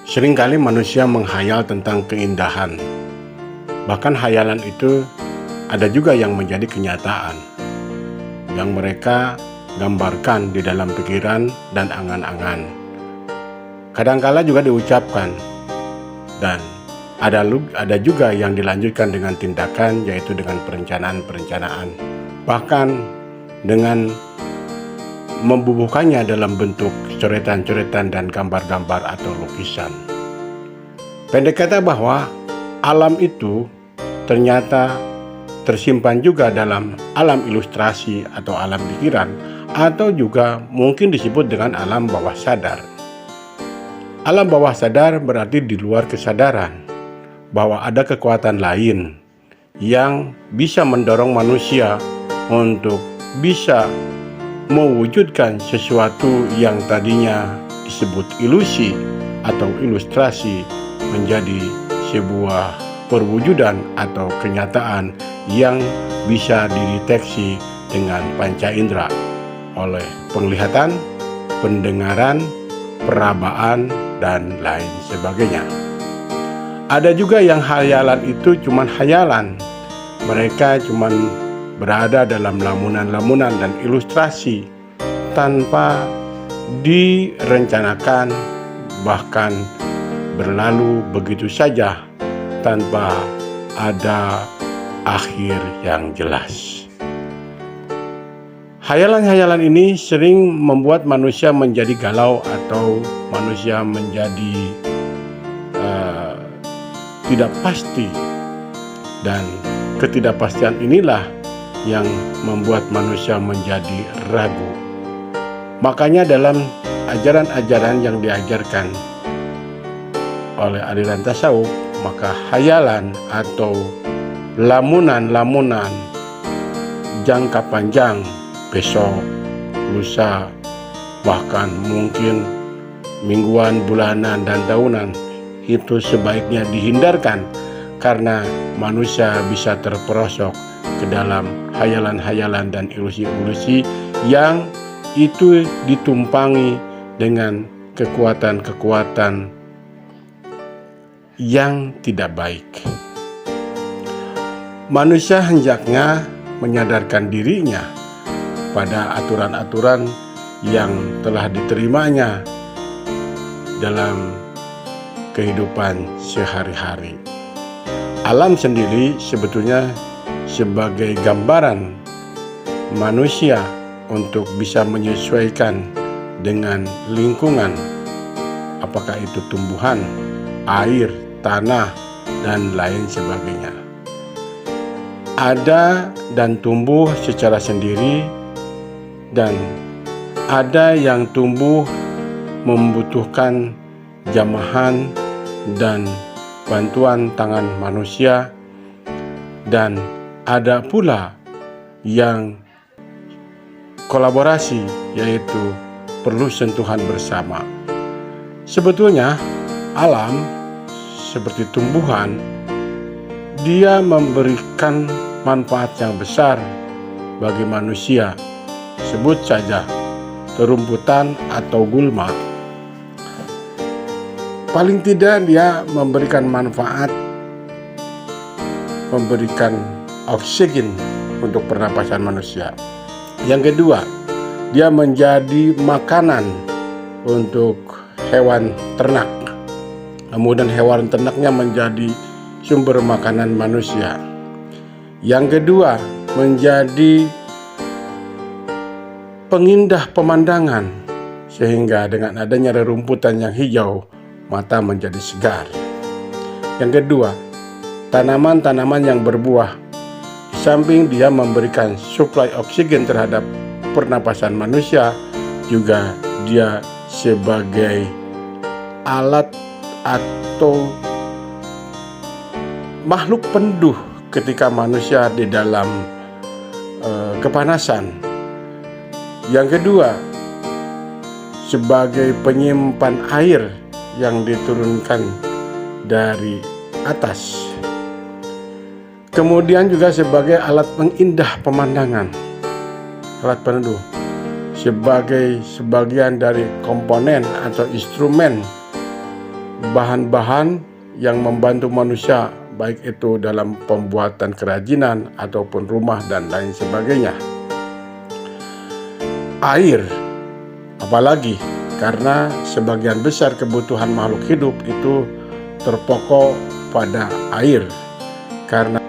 Seringkali manusia menghayal tentang keindahan. Bahkan hayalan itu ada juga yang menjadi kenyataan, yang mereka gambarkan di dalam pikiran dan angan-angan. Kadangkala juga diucapkan, dan ada juga yang dilanjutkan dengan tindakan, yaitu dengan perencanaan-perencanaan. Bahkan dengan membubuhkannya dalam bentuk coretan-coretan dan gambar-gambar atau lukisan. Pendek kata bahwa alam itu ternyata tersimpan juga dalam alam ilustrasi atau alam pikiran, atau juga mungkin disebut dengan alam bawah sadar. Alam bawah sadar berarti di luar kesadaran, bahwa ada kekuatan lain yang bisa mendorong manusia untuk bisa mewujudkan sesuatu yang tadinya disebut ilusi atau ilustrasi menjadi sebuah perwujudan atau kenyataan yang bisa dideteksi dengan panca indera oleh penglihatan, pendengaran, perabaan, dan lain sebagainya. Ada juga yang hayalan itu cuman hayalan. Mereka cuman berada dalam lamunan-lamunan dan ilustrasi tanpa direncanakan, bahkan berlalu begitu saja tanpa ada akhir yang jelas. Hayalan-hayalan ini sering membuat manusia menjadi galau atau manusia menjadi tidak pasti, dan ketidakpastian inilah yang membuat manusia menjadi ragu. Makanya dalam ajaran-ajaran yang diajarkan oleh aliran tasawuf, maka hayalan atau lamunan-lamunan jangka panjang, besok, lusa, bahkan mungkin mingguan, bulanan, dan tahunan, itu sebaiknya dihindarkan karena manusia bisa terperosok ke dalam hayalan-hayalan dan ilusi-ilusi yang itu ditumpangi dengan kekuatan-kekuatan yang tidak baik. Manusia hendaknya menyadarkan dirinya pada aturan-aturan yang telah diterimanya dalam kehidupan sehari-hari. Alam sendiri sebetulnya sebagai gambaran manusia untuk bisa menyesuaikan dengan lingkungan, apakah itu tumbuhan, air, tanah, dan lain sebagainya. Ada dan tumbuh secara sendiri, dan ada yang tumbuh membutuhkan jamahan dan bantuan tangan manusia, dan ada pula yang kolaborasi, yaitu perlu sentuhan bersama. Sebetulnya alam seperti tumbuhan, dia memberikan manfaat yang besar bagi manusia. Sebut saja terumputan atau gulma. Paling tidak dia memberikan manfaat, memberikan oksigen untuk pernapasan manusia. Yang kedua, dia menjadi makanan untuk hewan ternak. Kemudian hewan ternaknya menjadi sumber makanan manusia. Yang kedua, menjadi pengindah pemandangan, sehingga dengan adanya rerumputan yang hijau, mata menjadi segar. Yang kedua, tanaman-tanaman yang berbuah. Di samping dia memberikan suplai oksigen terhadap pernapasan manusia, juga dia sebagai alat atau makhluk penduh ketika manusia di dalam kepanasan. Yang kedua, sebagai penyimpan air yang diturunkan dari atas. Kemudian juga sebagai alat pengindah pemandangan, alat peneduh, sebagai sebagian dari komponen atau instrumen bahan-bahan yang membantu manusia, baik itu dalam pembuatan kerajinan ataupun rumah dan lain sebagainya. Air, apalagi karena sebagian besar kebutuhan makhluk hidup itu terpokok pada air. Karena